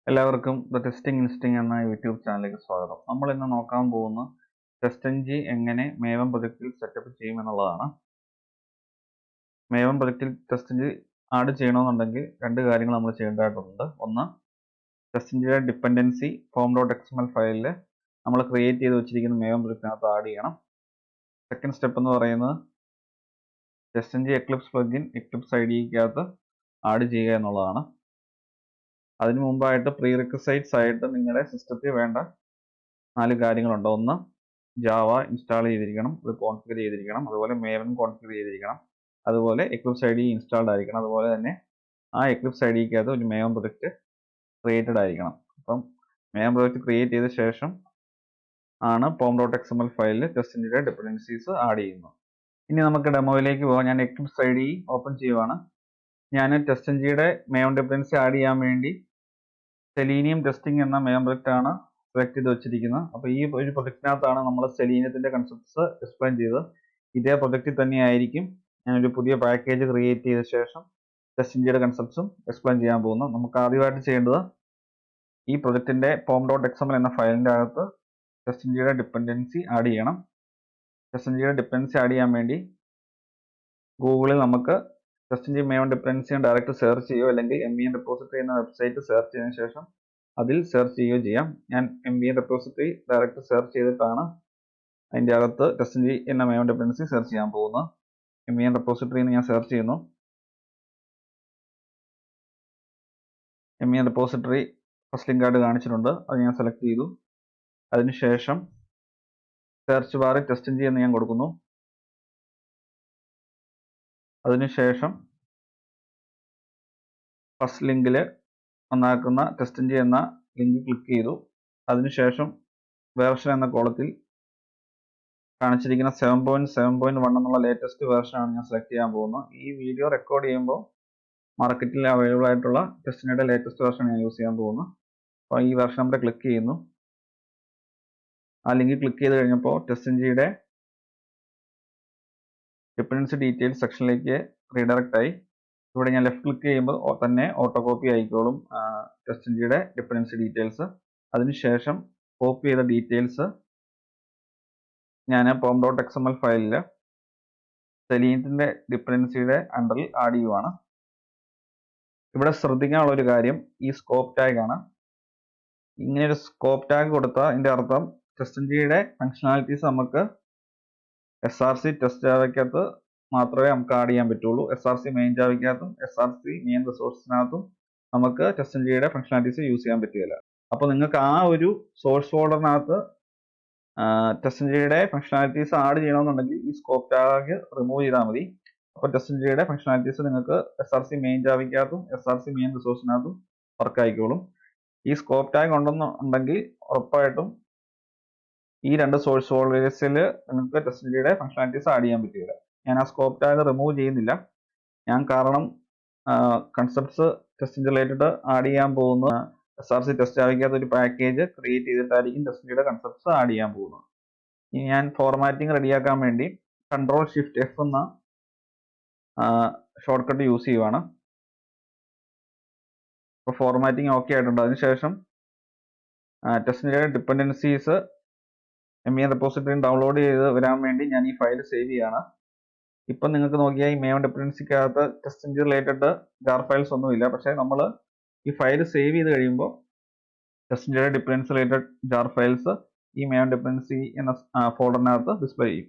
എല്ലാവർക്കും the testing ഇൻസ്റ്റിംഗ് എന്ന YouTube ചാനലിലേക്ക് സ്വാഗതം. നമ്മൾ ഇന്ന് നോക്കാൻ പോകുന്ന ടെസ്റ്റൻജി എങ്ങനെ മേവം പ്രൊജക്റ്റിൽ സെറ്റപ്പ് ചെയ്യുമെന്നുള്ളതാണ്. മേവം പ്രൊജക്റ്റിൽ ടെസ്റ്റൻജി ആഡ് ചെയ്യണമെന്നുണ്ടെങ്കിൽ രണ്ട് കാര്യങ്ങൾ നമ്മൾ ചെയ്യേണ്ടതായിട്ടുണ്ട്. ഒന്ന്, ടെസ്റ്റൻജിയുടെ ഡിപ്പെൻഡൻസി form.xml ഫയലിൽ നമ്മൾ ക്രിയേറ്റ് ചെയ്ത് വെച്ചിരിക്കുന്ന മേവം പ്രൊജക്റ്റിനകത്ത് ആഡ് ചെയ്യണം. സെക്കൻഡ് സ്റ്റെപ്പ് എന്ന് പറയുന്നത് ടെസ്റ്റൻജി എക്ലിപ്സ് പ്ലഗിൻ എക്ലിപ്സ് ഐഡിക്കകത്ത് ആഡ് ചെയ്യുക എന്നുള്ളതാണ്. അതിനു മുമ്പായിട്ട് പ്രീ റിക്വസൈറ്റ്സ് ആയിട്ട് നിങ്ങളുടെ സിസ്റ്റത്തിൽ വേണ്ട 4 കാര്യങ്ങളുണ്ട്. ഒന്ന്, ജാവ ഇൻസ്റ്റാൾ ചെയ്തിരിക്കണം, അത് കോൺഫിഗർ ചെയ്തിരിക്കണം. അതുപോലെ മേവൻ കോൺഫിഗർ ചെയ്തിരിക്കണം. അതുപോലെ എക്ലിപ്സ് ഐഡി ഇൻസ്റ്റാൾഡ് ആയിരിക്കണം. അതുപോലെ തന്നെ ആ എക്ലിപ്സ് ഐഡിക്കകത്ത് ഒരു മേവൻ പ്രൊജക്റ്റ് ക്രിയേറ്റഡ് ആയിരിക്കണം. അപ്പം മേവൻ പ്രൊജക്റ്റ് ക്രിയേറ്റ് ചെയ്ത ശേഷം ആണ് form.xml ഫയലിൽ ടെസ്റ്റൻജിയുടെ ഡിപ്പെൻഡൻസീസ് ആഡ് ചെയ്യുന്നത്. ഇനി നമുക്ക് ഡെമോയിലേക്ക് പോകാം. ഞാൻ എക്ലിപ്സ് ഐഡി ഓപ്പൺ ചെയ്യുവാണ്. ഞാൻ ടെസ്റ്റൻജിയുടെ മേവൻ ഡിപ്പെൻഡൻസി ആഡ് ചെയ്യാൻ വേണ്ടി സെലീനിയം ടെസ്റ്റിംഗ് എന്ന മേവൻ പ്രൊജക്റ്റ് ആണ് സെലക്ട് ചെയ്ത് വെച്ചിരിക്കുന്നത്. അപ്പോൾ ഈ ഒരു പ്രൊജക്റ്റിനകത്താണ് നമ്മൾ സെലീനിയത്തിന്റെ കൺസെപ്റ്റ്സ് എക്സ്പ്ലെയിൻ ചെയ്തത്. ഇതേ പ്രൊജക്റ്റിൽ തന്നെയായിരിക്കും ഞാനൊരു പുതിയ പാക്കേജ് ക്രിയേറ്റ് ചെയ്ത ശേഷം ടെസ്റ്റൻജിയുടെ കൺസെപ്റ്റ്സും എക്സ്പ്ലെയിൻ ചെയ്യാൻ പോകുന്നത്. നമുക്ക് ആദ്യമായിട്ട് ചെയ്യേണ്ടത് ഈ പ്രൊജക്റ്റിന്റെ form.xml എന്ന ഫയലിന്റെ അകത്ത് ടെസ്റ്റൻജിയുടെ ഡിപ്പെൻഡൻസി ആഡ് ചെയ്യണം. ടെസ്റ്റൻജിയുടെ ഡിപ്പെൻഡൻസി ആഡ് ചെയ്യാൻ വേണ്ടി ഗൂഗിളിൽ നമുക്ക് ടെസ്റ്റൻജി മേവൻ ഡിപ്പെൻഡൻസി ഡയറക്റ്റ് സെർച്ച് ചെയ്യുകയോ അല്ലെങ്കിൽ MEN റിപ്പോസിറ്ററി എന്ന വെബ്സൈറ്റ് സെർച്ച് ചെയ്തതിനു ശേഷം അതിൽ സെർച്ച് ചെയ്യുകയോ ചെയ്യാം. ഞാൻ MEN റിപ്പോസിറ്ററി ഡയറക്റ്റ് സെർച്ച് ചെയ്തിട്ടാണ് അതിൻ്റെ അകത്ത് ടെസ്റ്റൻജി എന്ന മേവൻ ഡിപ്പെൻഡൻസി സെർച്ച് ചെയ്യാൻ പോകുന്നത്. MEN റിപ്പോസിറ്ററി ഞാൻ സെർച്ച് ചെയ്യുന്നു. MEN റിപ്പോസിറ്ററി ഫസ്റ്റ് ലിങ്ക് ആയിട്ട് കാണിച്ചിട്ടുണ്ട്, അത് ഞാൻ സെലക്ട് ചെയ്തു. അതിനുശേഷം സെർച്ച് ബാറിൽ ടെസ്റ്റൻജി എന്ന് ഞാൻ കൊടുക്കുന്നു. അതിനുശേഷം ഫസ്റ്റ് ലിങ്കിൽ വന്നാക്കുന്ന ടെസ്റ്റൻജി എന്ന ലിങ്ക് ക്ലിക്ക് ചെയ്തു. അതിനുശേഷം വേർഷൻ എന്ന കോളത്തിൽ കാണിച്ചിരിക്കുന്ന 7.7.1 എന്നുള്ള ലേറ്റസ്റ്റ് വേർഷനാണ് ഞാൻ സെലക്ട് ചെയ്യാൻ പോകുന്നത്. ഈ വീഡിയോ റെക്കോർഡ് ചെയ്യുമ്പോൾ മാർക്കറ്റിൽ അവൈലബിൾ ആയിട്ടുള്ള ടെസ്റ്റൻജിയുടെ ലേറ്റസ്റ്റ് വേർഷൻ ഞാൻ യൂസ് ചെയ്യാൻ പോകുന്നു. അപ്പോൾ ഈ വേർഷൻ നമ്പർ ക്ലിക്ക് ചെയ്യുന്നു. ആ ലിങ്ക് ക്ലിക്ക് ചെയ്ത് കഴിഞ്ഞപ്പോൾ ടെസ്റ്റൻജിയുടെ ഡിപ്പെൻഡൻസി ഡീറ്റെയിൽസ് സെക്ഷനിലേക്ക് റീഡയറക്റ്റ് ആയി. ഇവിടെ ഞാൻ ലെഫ്റ്റ് ക്ലിക്ക് ചെയ്യുമ്പോൾ തന്നെ ഓട്ടോ കോപ്പി ആയിക്കോളും ടെസ്റ്റൻജിയുടെ ഡിപ്പെൻഡൻസി ഡീറ്റെയിൽസ്. അതിനുശേഷം കോപ്പി ചെയ്ത ഡീറ്റെയിൽസ് ഞാൻ form.xml ഫയലിൽ സെലീനിയത്തിന്റെ ഡിപ്പെൻഡൻസിയുടെ അണ്ടറിൽ ആഡ് ചെയ്യുവാണ്. ഇവിടെ ശ്രദ്ധിക്കാനുള്ള ഒരു കാര്യം ഈ സ്കോപ്പ് ടാഗ് ആണ്. ഇങ്ങനെ ഒരു സ്കോപ്പ് ടാഗ് കൊടുത്താൽ അതിന്റെ അർത്ഥം ടെസ്റ്റൻജിയുടെ ഫംഗ്ഷനാലിറ്റീസ് നമുക്ക് SRC ടെസ്റ്റ് ജാവയ്ക്കകത്ത് മാത്രമേ നമുക്ക് ആഡ് ചെയ്യാൻ പറ്റുള്ളൂ. SRC മെയിൻ ജാവയ്ക്കകത്തും SRC മെയിൻ റിസോഴ്സിനകത്തും നമുക്ക് ടെസ്റ്റൻജിയുടെ ഫംഗ്ഷനാലിറ്റീസ് യൂസ് ചെയ്യാൻ പറ്റുകയില്ല. അപ്പോൾ നിങ്ങൾക്ക് ആ ഒരു സോഴ്സ് ഫോൾഡറിനകത്ത് ടെസ്റ്റൻജിയുടെ ഫംഗ്ഷനാലിറ്റീസ് ആഡ് ചെയ്യണമെന്നുണ്ടെങ്കിൽ ഈ സ്കോപ്പ് ടാഗ് റിമൂവ് ചെയ്താൽ മതി. അപ്പോൾ ടെസ്റ്റൻജിയുടെ ഫംഗ്ഷനാലിറ്റീസ് നിങ്ങൾക്ക് SRC മെയിൻ ജാവയ്ക്കകത്തും SRC മെയിൻ റിസോഴ്സിനകത്തും വർക്ക് ആയിക്കോളും. ഈ സ്കോപ്പ് ടാഗ് ഉണ്ടെന്നുണ്ടെങ്കിൽ ഉറപ്പായിട്ടും ഈ രണ്ട് സോഴ്സ് ഫോൾഡേഴ്സിൽ നിങ്ങൾക്ക് ടെസ്റ്റൻജിയുടെ ഫംഗ്ഷനാലിറ്റീസ് ആഡ് ചെയ്യാൻ പറ്റില്ല. ഞാൻ ആ സ്കോപ്പ് ടാഗ് റിമൂവ് ചെയ്യുന്നില്ല. ഞാൻ കാരണം കൺസെപ്റ്റ്സ് ടെസ്റ്റൻജി റിലേറ്റഡ് ആഡ് ചെയ്യാൻ പോകുന്ന SRC ടെസ്റ്റ് ജാവയ്ക്കകത്ത് ഒരു പാക്കേജ് ക്രിയേറ്റ് ചെയ്തിട്ടായിരിക്കും ടെസ്റ്റൻജിയുടെ കൺസെപ്റ്റ്സ് ആഡ് ചെയ്യാൻ പോകുന്നത്. ഇനി ഞാൻ ഫോർമാറ്റിംഗ് റെഡിയാക്കാൻ വേണ്ടി Ctrl+Shift+F എന്ന ഷോർട്ട് കട്ട് യൂസ് ചെയ്യുവാണ്. അപ്പോൾ ഫോർമാറ്റിംഗ് ഓക്കെ ആയിട്ടുണ്ട്. അതിനുശേഷം ടെസ്റ്റൻജിയുടെ ഡിപ്പെൻഡൻസീസ് MEN റിപ്പോസിറ്ററി ഡൗൺലോഡ് ചെയ്ത് വരാൻ വേണ്ടി ഞാൻ ഈ ഫയൽ സേവ് ചെയ്യാണ്. ഇപ്പം നിങ്ങൾക്ക് നോക്കിയാൽ ഈ മേവൻ ഡിപ്പെൻഡൻസിക്കകത്ത് ടെസ്റ്റൻജി റിലേറ്റഡ് ജാർ ഫയൽസ് ഒന്നുമില്ല. പക്ഷേ നമ്മൾ ഈ ഫയൽ സേവ് ചെയ്ത് കഴിയുമ്പോൾ ടെസ്റ്റൻജിയുടെ ഡിപ്പെൻഡൻസി റിലേറ്റഡ് ജാർ ഫയൽസ് ഈ മേവൻ ഡിപ്പെൻഡൻസി എന്ന ഫോൾഡറിനകത്ത് ഡിസ്പ്ലേ ചെയ്യും.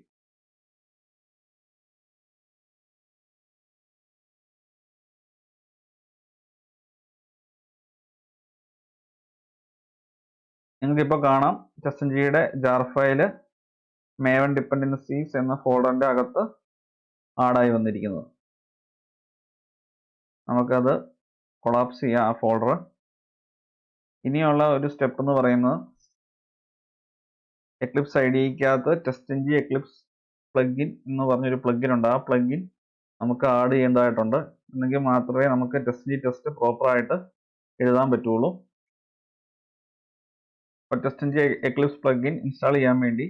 നിങ്ങൾക്കിപ്പോൾ കാണാം ടെസ്റ്റൻജിയുടെ ജാർ ഫയൽ മേവൻ ഡിപ്പെൻഡൻസീസ് എന്ന ഫോൾഡറിന്റെ അകത്ത് ആഡായി വന്നിരിക്കുന്നത്. നമുക്കത് കൊളാപ്സ് ചെയ്യാം ആ ഫോൾഡർ. ഇനിയുള്ള ഒരു സ്റ്റെപ്പ് എന്ന് പറയുന്നത് എക്ലിപ്സ് ഐഡിക്കകത്ത് ടെസ്റ്റൻജി എക്ലിപ്സ് പ്ലഗിൻ എന്ന് പറഞ്ഞൊരു പ്ലഗിൻ ഉണ്ട്. ആ പ്ലഗിൻ നമുക്ക് ആഡ് ചെയ്യേണ്ടതായിട്ടുണ്ട്. എന്നെങ്കിൽ മാത്രമേ നമുക്ക് ടെസ്റ്റൻജി ടെസ്റ്റ് പ്രോപ്പറായിട്ട് എഴുതാൻ പറ്റുള്ളൂ. അപ്പോൾ ടെസ്റ്റൻജി എക്ലിപ്സ് പ്ലഗിൻ ഇൻസ്റ്റാൾ ചെയ്യാൻ വേണ്ടി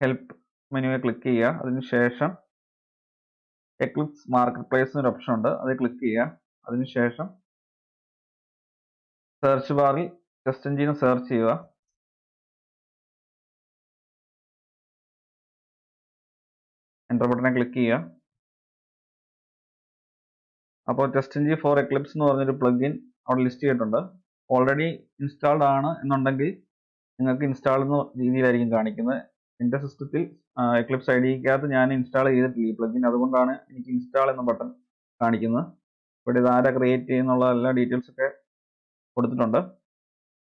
ഹെൽപ്പ് മെനുവിൽ ക്ലിക്ക് ചെയ്യുക. അതിനുശേഷം എക്ലിപ്സ് മാർക്കറ്റ് പ്ലേസ് എന്നൊരു ഓപ്ഷൻ ഉണ്ട്, അത് ക്ലിക്ക് ചെയ്യുക. അതിനുശേഷം സെർച്ച് ബാറിൽ ടെസ്റ്റ് എഞ്ചിൻ സെർച്ച് ചെയ്യുക. എൻ്റർ ബട്ടനെ ക്ലിക്ക് ചെയ്യുക. അപ്പോൾ ടെസ്റ്റ് എഞ്ചിൻ ഫോർ എക്ലിപ്സ് എന്ന് പറഞ്ഞൊരു പ്ലഗിൻ അവിടെ ലിസ്റ്റ് ചെയ്തിട്ടുണ്ട്. ഓൾറെഡി ഇൻസ്റ്റാൾഡ് ആണ് എന്നുണ്ടെങ്കിൽ നിങ്ങൾക്ക് ഇൻസ്റ്റാൾ എന്ന രീതിയിലായിരിക്കും കാണിക്കുന്നത്. എൻ്റെ സിസ്റ്റത്തിൽ എക്ലിപ്സ് ഐഡിക്കകത്ത് ഞാൻ ഇൻസ്റ്റാൾ ചെയ്തിട്ടില്ല ഈ പ്ലഗിൻ, അതുകൊണ്ടാണ് എനിക്ക് ഇൻസ്റ്റാൾ എന്ന ബട്ടൺ കാണിക്കുന്നത്. ഇവിടെ ഇത് ആരാ ക്രിയേറ്റ് ചെയ്യുന്നുള്ള എല്ലാ ഡീറ്റെയിൽസ് ഒക്കെ കൊടുത്തിട്ടുണ്ട്.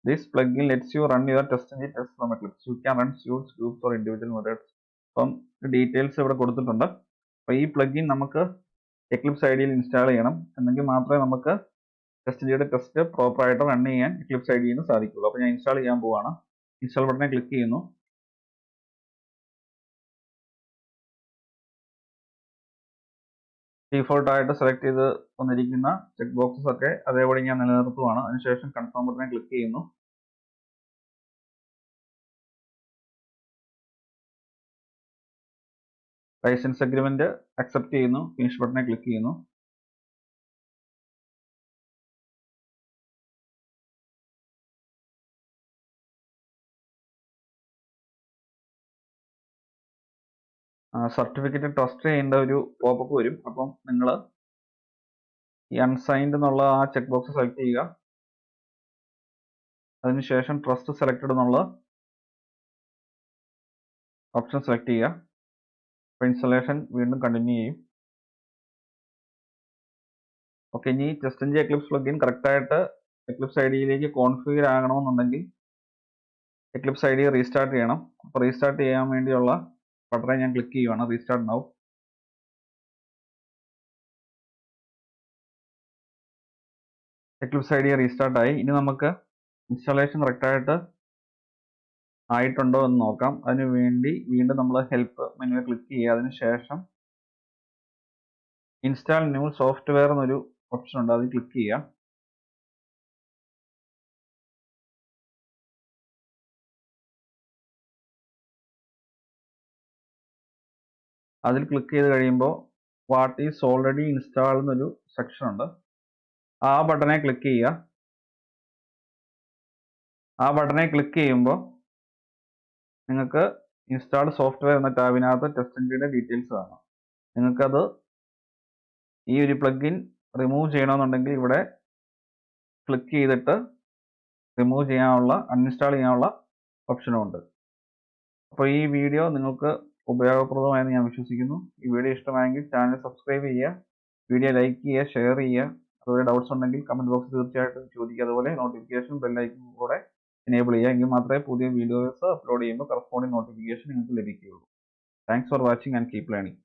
This plugin lets you run your test engine test from Eclipse. You can run suites groups or individual methods. അപ്പം ഡീറ്റെയിൽസ് ഇവിടെ കൊടുത്തിട്ടുണ്ട്. അപ്പോൾ ഈ പ്ലഗിൻ നമുക്ക് എക്ലിപ്സ് ഐഡിയിൽ ഇൻസ്റ്റാൾ ചെയ്യണം, എന്നെങ്കിൽ മാത്രമേ നമുക്ക് ടെസ്റ്റ് എഞ്ചിയുടെ ടെസ്റ്റ് പ്രോപ്പറായിട്ട് റൺ ചെയ്യാൻ എക്ലിപ്സ് ഐഡിയിൽ നിന്ന് സാധിക്കുള്ളൂ. അപ്പോൾ ഞാൻ ഇൻസ്റ്റാൾ ചെയ്യാൻ പോവാണ്. ഇൻസ്റ്റാൾ ബട്ടനെ ക്ലിക്ക് ചെയ്യുന്നു. ഡീഫോൾട്ട് ആയിട്ട് സെലക്ട് ചെയ്ത് വന്നിരിക്കുന്ന ചെക്ക് ബോക്സസ് ഒക്കെ അതേപടി ഞാൻ നിലനിർത്തുവാണ്. അതിനുശേഷം കൺഫേം ബട്ടനെ ക്ലിക്ക് ചെയ്യുന്നു. ലൈസൻസ് അഗ്രിമെന്റ് അക്സെപ്റ്റ് ചെയ്യുന്നു. ഫിനിഷ് ബട്ടനെ ക്ലിക്ക് ചെയ്യുന്നു. സർട്ടിഫിക്കറ്റ് ട്രസ്റ്റ് ചെയ്യേണ്ട ഒരു പോപ്പപ്പ് വരും. അപ്പം നിങ്ങൾ ഈ അൺസൈൻഡ് എന്നുള്ള ആ ചെക്ക് ബോക്സ് സെലക്ട് ചെയ്യുക. അതിനുശേഷം ട്രസ്റ്റ് സെലക്റ്റഡ് എന്നുള്ള ഓപ്ഷൻ സെലക്ട് ചെയ്യുക. അപ്പോൾ ഇൻസ്റ്റലേഷൻ വീണ്ടും കണ്ടിന്യൂ ചെയ്യും. ഓക്കെ, ഇനി ടെസ്റ്റ് എഞ്ചിൻ എക്ലിപ്സ് പ്ലഗിൻ കറക്റ്റായിട്ട് എക്ലിപ്സ് ഐഡിയിലേക്ക് കോൺഫിഗർ ആകണമെന്നുണ്ടെങ്കിൽ എക്ലിപ്സ് ഐഡി റീസ്റ്റാർട്ട് ചെയ്യണം. അപ്പോൾ റീസ്റ്റാർട്ട് ചെയ്യാൻ വേണ്ടിയുള്ള ബട്ടനെ ഞാൻ ക്ലിക്ക് ചെയ്യുവാണ്. Restart now. Eclipse IDE restart ആയി. ഇനി നമുക്ക് ഇൻസ്റ്റാളേഷൻ കറക്റ്റായിട്ട് ആയിട്ടുണ്ടോ എന്ന് നോക്കാം. അതിനു വേണ്ടി വീണ്ടും നമ്മൾ ഹെൽപ്പ് മെനുവിൽ ക്ലിക്ക് ചെയ്യുക. അതിനുശേഷം ഇൻസ്റ്റാൾ ന്യൂ സോഫ്റ്റ്വെയർ എന്നൊരു ഓപ്ഷൻ ഉണ്ട്, അതിൽ ക്ലിക്ക് ചെയ്യുക. അതിൽ ക്ലിക്ക് ചെയ്ത് കഴിയുമ്പോൾ വാട്ട് ഈസ് ഓൾറെഡി ഇൻസ്റ്റാൾ എന്നൊരു സെക്ഷൻ ഉണ്ട്, ആ ബട്ടനെ ക്ലിക്ക് ചെയ്യുക. ആ ബട്ടനെ ക്ലിക്ക് ചെയ്യുമ്പോൾ നിങ്ങൾക്ക് ഇൻസ്റ്റാൾഡ് സോഫ്റ്റ്വെയർ എന്ന ടാബിനകത്ത് ടെസ്റ്റ് എഞ്ചിന്റെ ഡീറ്റെയിൽസ് കാണാം. നിങ്ങൾക്കത് ഈ ഒരു പ്ലഗിൻ റിമൂവ് ചെയ്യണമെന്നുണ്ടെങ്കിൽ ഇവിടെ ക്ലിക്ക് ചെയ്തിട്ട് റിമൂവ് ചെയ്യാനുള്ള, അൺഇൻസ്റ്റാൾ ചെയ്യാനുള്ള ഓപ്ഷനും ഉണ്ട്. അപ്പോൾ ഈ വീഡിയോ നിങ്ങൾക്ക് ഉപയോഗപ്രദമായെന്ന് ഞാൻ വിശ്വസിക്കുന്നു. ഈ വീഡിയോ ഇഷ്ടമായെങ്കിൽ ചാനൽ സബ്സ്ക്രൈബ് ചെയ്യുക, വീഡിയോ ലൈക്ക് ചെയ്യുക, ഷെയർ ചെയ്യുക. അതുപോലെ ഡൗട്ട്സ് ഉണ്ടെങ്കിൽ കമൻറ്റ് ബോക്സിൽ തീർച്ചയായിട്ടും ചോദിക്കുക. അതുപോലെ നോട്ടിഫിക്കേഷൻ ബെല്ലൈക്കൺ കൂടെ എനേബിൾ ചെയ്യുക. എങ്കിൽ മാത്രമേ പുതിയ വീഡിയോസ് അപ്ലോഡ് ചെയ്യുമ്പോൾ കറസ്പോണ്ടിങ് നോട്ടിഫിക്കേഷൻ നിങ്ങൾക്ക് ലഭിക്കുകയുള്ളൂ. Thanks for watching and keep learning.